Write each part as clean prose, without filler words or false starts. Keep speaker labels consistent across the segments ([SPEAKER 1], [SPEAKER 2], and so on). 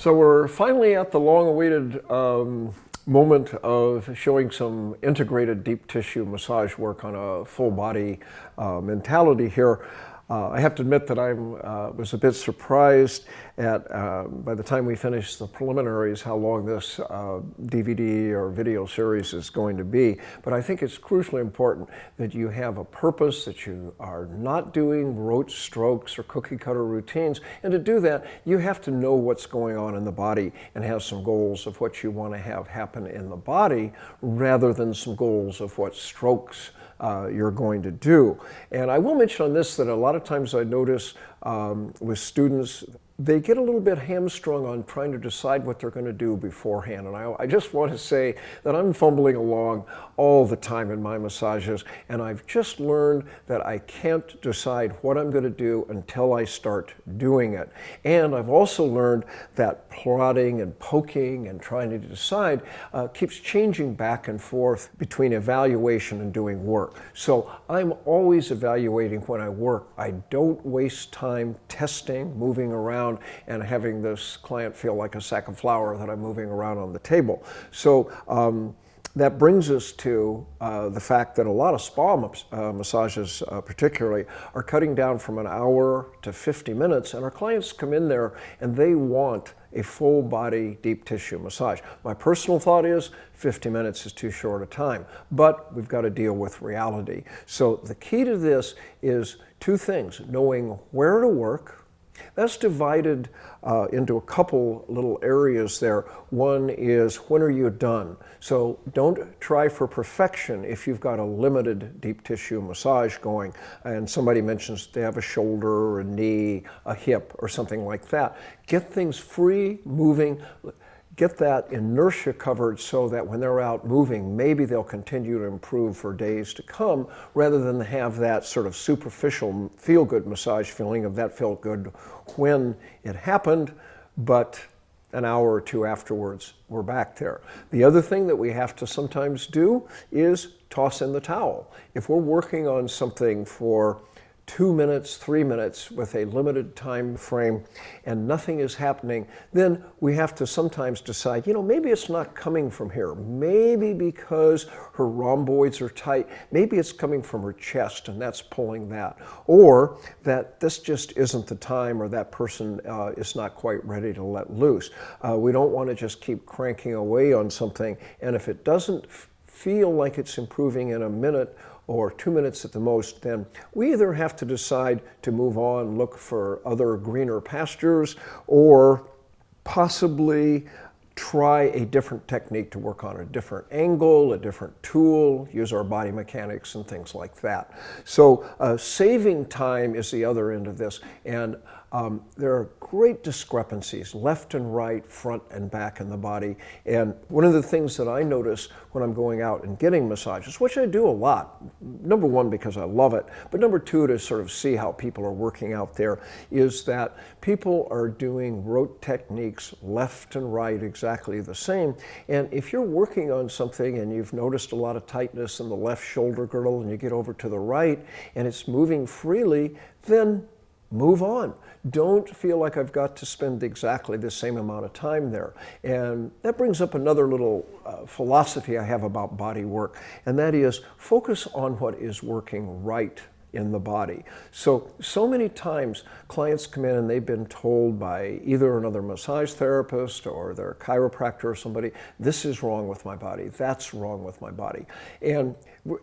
[SPEAKER 1] So we're finally at the long-awaited moment of showing some integrated deep tissue massage work on a full body mentality here. I have to admit that I was a bit surprised at, by the time we finished the preliminaries, how long this DVD or video series is going to be. But I think it's crucially important that you have a purpose, that you are not doing rote strokes or cookie cutter routines. And to do that, you have to know what's going on in the body and have some goals of what you want to have happen in the body rather than some goals of what strokes you're going to do. And I will mention on this that a lot of times I notice with students, they get a little bit hamstrung on trying to decide what they're going to do beforehand. And I just want to say that I'm fumbling along all the time in my massages, and I've just learned that I can't decide what I'm going to do until I start doing it. And I've also learned that prodding and poking and trying to decide keeps changing back and forth between evaluation and doing work. So I'm always evaluating when I work. I don't waste time testing, moving around, and having this client feel like a sack of flour that I'm moving around on the table. So that brings us to the fact that a lot of spa massages particularly are cutting down from an hour to 50 minutes, and our clients come in there and they want a full body deep tissue massage. My personal thought is 50 minutes is too short a time, but we've got to deal with reality. So the key to this is two things: knowing where to work. That's divided into a couple little areas there. One is, when are you done? So don't try for perfection if you've got a limited deep tissue massage going and somebody mentions they have a shoulder or a knee, a hip, or something like that. Get things free, moving. Get that inertia covered so that when they're out moving, maybe they'll continue to improve for days to come, rather than have that sort of superficial feel-good massage feeling of that felt good when it happened, but an hour or two afterwards, we're back there. The other thing that we have to sometimes do is toss in the towel. If we're working on something for 2 minutes, 3 minutes with a limited time frame and nothing is happening, then we have to sometimes decide, maybe it's not coming from here. Maybe because her rhomboids are tight, maybe it's coming from her chest and that's pulling that. Or that this just isn't the time, or that person is not quite ready to let loose. We don't want to just keep cranking away on something, and if it doesn't feel like it's improving in a minute or 2 minutes at the most, then we either have to decide to move on, look for other greener pastures, or possibly try a different technique to work on a different angle, a different tool, use our body mechanics and things like that. So saving time is the other end of this, and there are great discrepancies left and right, front and back in the body. And one of the things that I notice when I'm going out and getting massages, which I do a lot, number one because I love it, but number two to sort of see how people are working out there, is that people are doing rote techniques left and right exactly the same. And if you're working on something and you've noticed a lot of tightness in the left shoulder girdle and you get over to the right and it's moving freely, then move on. Don't feel like I've got to spend exactly the same amount of time there. And that brings up another little philosophy I have about body work, and that is focus on what is working right in the body. So many times clients come in and they've been told by either another massage therapist or their chiropractor or somebody, this is wrong with my body, that's wrong with my body. And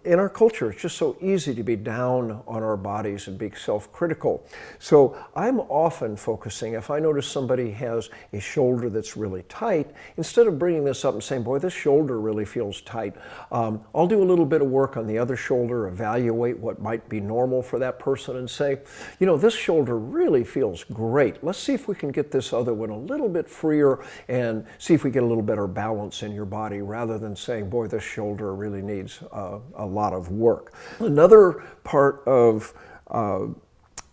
[SPEAKER 1] in our culture, it's just so easy to be down on our bodies and be self-critical. So I'm often focusing, if I notice somebody has a shoulder that's really tight, instead of bringing this up and saying, boy, this shoulder really feels tight, I'll do a little bit of work on the other shoulder, evaluate what might be normal for that person, and say, this shoulder really feels great. Let's see if we can get this other one a little bit freer and see if we get a little better balance in your body, rather than saying, boy, this shoulder really needs a lot of work. Another part of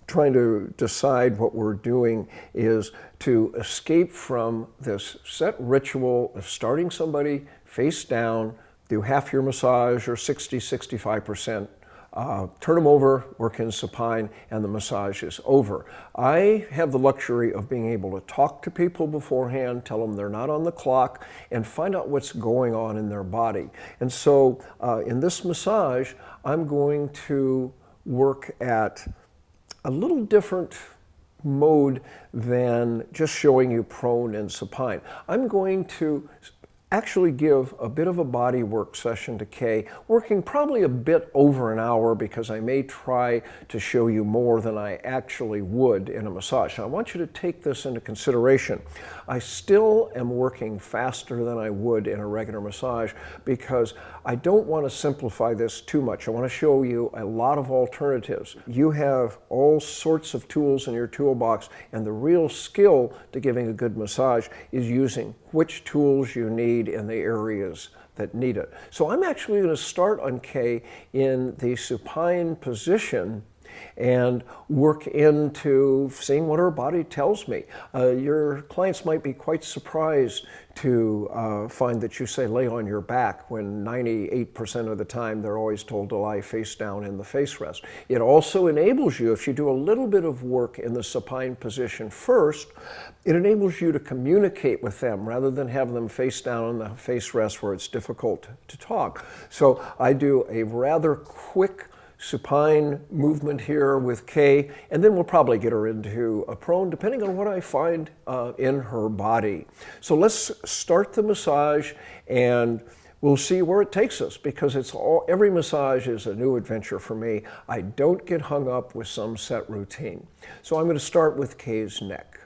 [SPEAKER 1] trying to decide what we're doing is to escape from this set ritual of starting somebody face down, do half your massage or 60, 65% turn them over, work in supine, and the massage is over. I have the luxury of being able to talk to people beforehand, tell them they're not on the clock, and find out what's going on in their body. And so in this massage, I'm going to work at a little different mode than just showing you prone and supine. I'm going to actually give a bit of a body work session to Kay, working probably a bit over an hour because I may try to show you more than I actually would in a massage. Now, I want you to take this into consideration. I still am working faster than I would in a regular massage because I don't want to simplify this too much. I want to show you a lot of alternatives. You have all sorts of tools in your toolbox, and the real skill to giving a good massage is using which tools you need in the areas that need it. So I'm actually going to start on Kay in the supine position and work into seeing what her body tells me. Your clients might be quite surprised to find that you say lay on your back when 98% of the time they're always told to lie face down in the face rest. It also enables you, if you do a little bit of work in the supine position first, it enables you to communicate with them rather than have them face down in the face rest where it's difficult to talk. So I do a rather quick supine movement here with Kay, and then we'll probably get her into a prone depending on what I find in her body. So let's start the massage and we'll see where it takes us, because every massage is a new adventure for me. I don't get hung up with some set routine. So I'm going to start with Kay's neck.